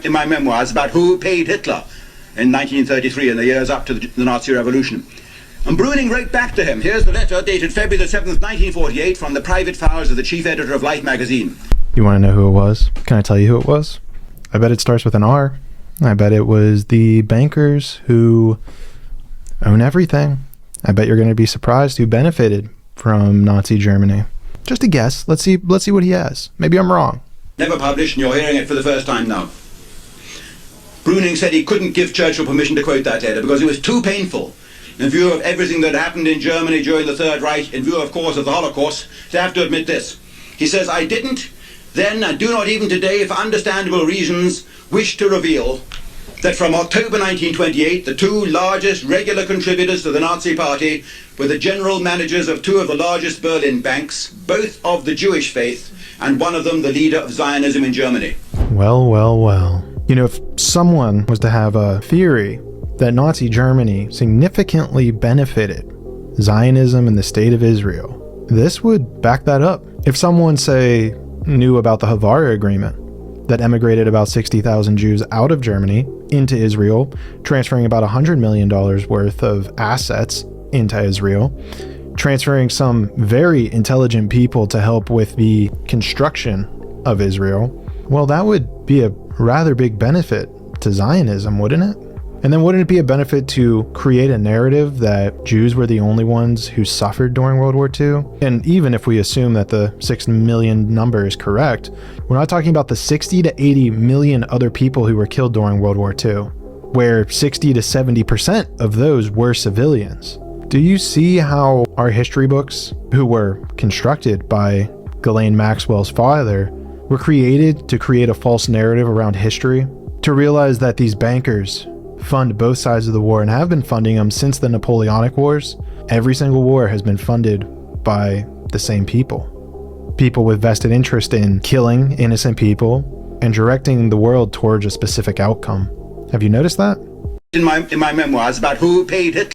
in my memoirs about who paid Hitler in 1933 and the years up to the Nazi Revolution. And Bruning wrote back to him. Here's the letter dated February the 7th, 1948, from the private files of the chief editor of Life magazine. You want to know who it was? Can I tell you who it was? I bet it starts with an R. I bet it was the bankers who own everything. I bet you're going to be surprised who benefited from Nazi Germany. Just a guess. Let's see what he has. Maybe I'm wrong. Never published, and you're hearing it for the first time now. Bruning said he couldn't give Churchill permission to quote that letter because it was too painful, in view of everything that happened in Germany during the Third Reich, in view, of course, of the Holocaust, to have to admit this. He says, I didn't then, and do not even today, for understandable reasons, wish to reveal that from October 1928, the two largest regular contributors to the Nazi Party were the general managers of two of the largest Berlin banks, both of the Jewish faith, and one of them the leader of Zionism in Germany. Well, well, well. You know, if someone was to have a theory that Nazi Germany significantly benefited Zionism and the state of Israel, this would back that up. If someone, say, knew about the Haavara Agreement that emigrated about 60,000 Jews out of Germany into Israel, transferring about $100 million worth of assets into Israel, transferring some very intelligent people to help with the construction of Israel, well, that would be a rather big benefit to Zionism, wouldn't it? And then wouldn't it be a benefit to create a narrative that Jews were the only ones who suffered during World War II? And even if we assume that the 6 million number is correct, we're not talking about the 60 to 80 million other people who were killed during World War II, where 60 to 70% of those were civilians. Do you see how our history books, who were constructed by Ghislaine Maxwell's father, were created to create a false narrative around history? To realize that these bankers fund both sides of the war and have been funding them since the Napoleonic Wars. Every single war has been funded by the same people. People with vested interest in killing innocent people and directing the world towards a specific outcome. Have you noticed that? In my memoirs about who paid Hitler.